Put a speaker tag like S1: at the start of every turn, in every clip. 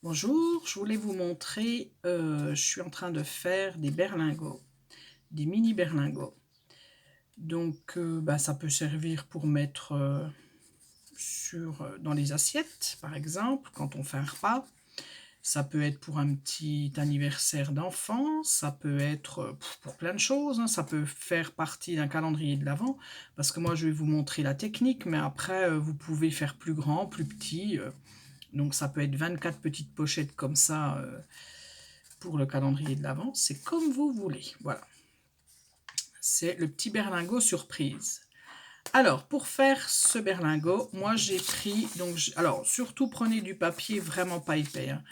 S1: Bonjour, je voulais vous montrer, je suis en train de faire des berlingots, des mini berlingots. Donc, bah, ça peut servir pour mettre dans les assiettes, par exemple, quand on fait un repas. Ça peut être pour un petit anniversaire d'enfant, ça peut être pour plein de choses, hein. Ça peut faire partie d'un calendrier de l'Avent, parce que moi je vais vous montrer la technique, mais après vous pouvez faire plus grand, plus petit. Donc ça peut être 24 petites pochettes comme ça, pour le calendrier de l'Avent, c'est comme vous voulez, voilà. C'est le petit berlingot surprise. Alors pour faire ce berlingot, moi j'ai pris donc alors surtout prenez du papier vraiment pas épais, hein,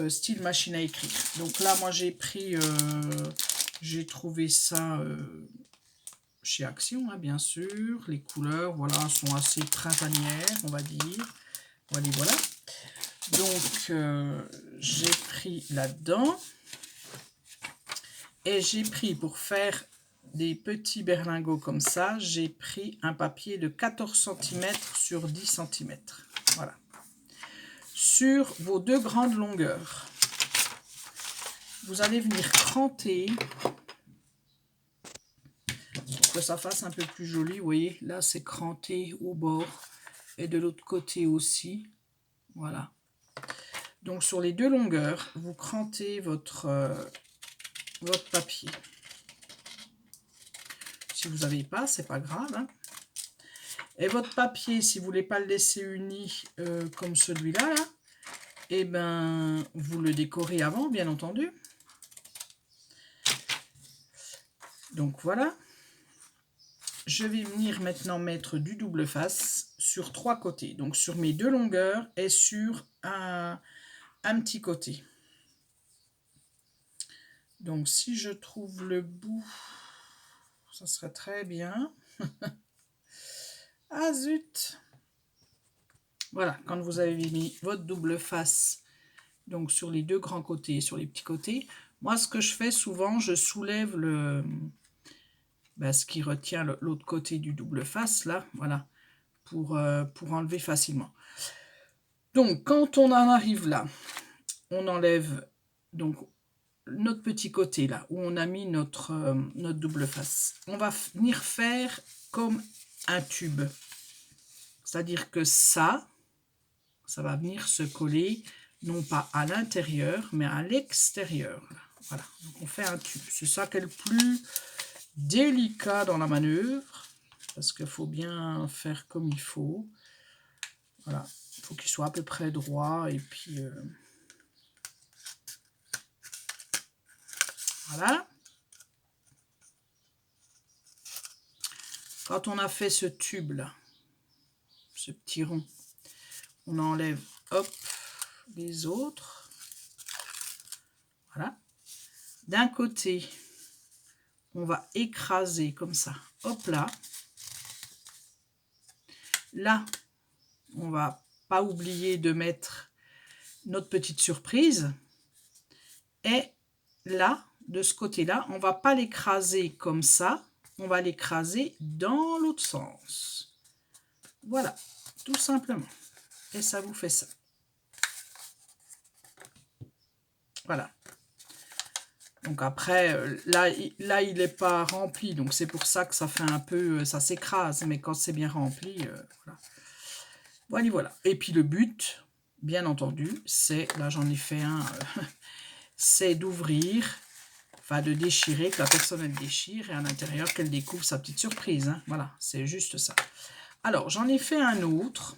S1: style machine à écrire. Donc là moi j'ai trouvé ça, chez Action, hein, bien sûr. Les couleurs, voilà, sont assez printanières, on va dire. Voilà, voilà. Donc, j'ai pris là-dedans et j'ai pris pour faire des petits berlingots comme ça, j'ai pris un papier de 14 centimètres sur 10 centimètres. Voilà. Sur vos deux grandes longueurs, vous allez venir cranter pour que ça fasse un peu plus joli. Vous voyez, là c'est cranté au bord et de l'autre côté aussi. Voilà. Donc sur les deux longueurs, vous crantez votre papier. Si vous n'avez pas, c'est pas grave, hein. Et votre papier, si vous voulez pas le laisser uni comme celui-là, là, eh ben, vous le décorez avant, bien entendu. Donc voilà. Je vais venir maintenant mettre du double face sur 3 côtés. Donc sur mes deux longueurs et sur un petit côté. Donc si je trouve le bout, ça serait très bien. Ah zut! Voilà, quand vous avez mis votre double face, donc sur les deux grands côtés et sur les petits côtés, moi ce que je fais souvent, je soulève ce qui retient l'autre côté du double face, là, voilà, pour enlever facilement. Donc quand on en arrive là, on enlève donc notre petit côté là, où on a mis notre double face. On va venir faire comme un tube. C'est-à-dire que ça va venir se coller, non pas à l'intérieur, mais à l'extérieur. Voilà, donc on fait un tube. C'est ça qui est le plus délicat dans la manœuvre, parce qu'il faut bien faire comme il faut. Voilà, il faut qu'il soit à peu près droit, et puis voilà. Quand on a fait ce tube là, ce petit rond, on enlève, hop, les autres. Voilà. D'un côté, on va écraser comme ça, hop là. Là, on va pas oublier de mettre notre petite surprise. Et là, de ce côté-là, on va pas l'écraser comme ça, on va l'écraser dans l'autre sens. Voilà, tout simplement. Et ça vous fait ça. Voilà. Donc après, là il n'est pas rempli, donc c'est pour ça que ça fait un peu, ça s'écrase, mais quand c'est bien rempli, voilà. Voilà, voilà. Et puis le but, bien entendu, c'est, là j'en ai fait un, c'est d'ouvrir, enfin de déchirer, que la personne elle déchire, et à l'intérieur qu'elle découvre sa petite surprise, hein. Voilà, c'est juste ça. Alors, j'en ai fait un autre.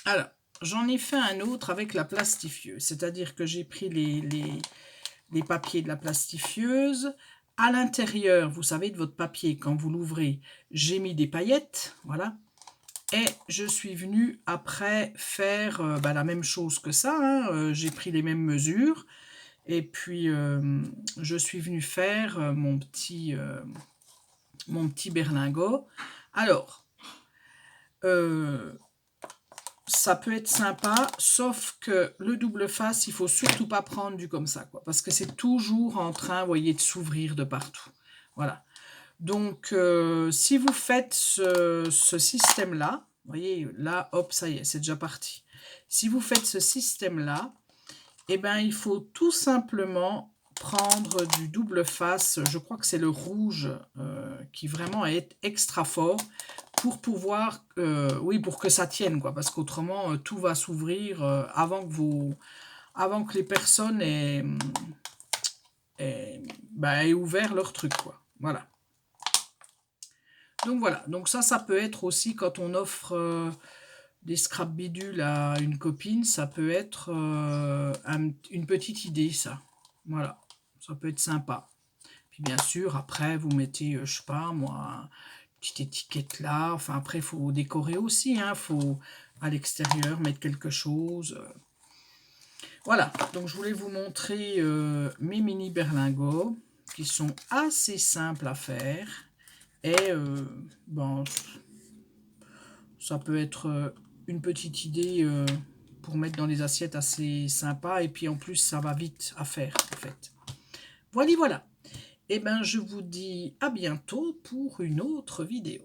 S1: Alors, j'en ai fait un autre avec la plastifieuse, c'est-à-dire que j'ai pris les papiers de la plastifieuse. À l'intérieur, vous savez, de votre papier, quand vous l'ouvrez, j'ai mis des paillettes, voilà. Et je suis venue après faire la même chose que ça, hein. J'ai pris les mêmes mesures. Et puis, je suis venue faire mon petit berlingot. Alors, ça peut être sympa, sauf que le double face, il faut surtout pas prendre du comme ça, quoi, parce que c'est toujours en train, vous voyez, de s'ouvrir de partout. Voilà. Donc, si vous faites ce système-là, vous voyez, là, hop, ça y est, c'est déjà parti. Si vous faites ce système-là, eh ben, il faut tout simplement prendre du double face, je crois que c'est le rouge, qui vraiment est extra fort pour pouvoir, oui, pour que ça tienne quoi, parce qu'autrement, tout va s'ouvrir, avant que les personnes aient ouvert leur truc quoi. Voilà. Donc voilà, donc ça peut être aussi quand on offre, des scrap bidules à une copine, ça peut être, une petite idée ça. Voilà, ça peut être sympa. Puis bien sûr après vous mettez, je sais pas moi, une petite étiquette là, enfin après il faut décorer aussi, hein, faut à l'extérieur mettre quelque chose, Voilà, donc je voulais vous montrer, mes mini berlingots qui sont assez simples à faire et bon, ça peut être, une petite idée, pour mettre dans les assiettes assez sympa et puis en plus ça va vite à faire en fait. Voilà, voilà. Et ben je vous dis à bientôt pour une autre vidéo.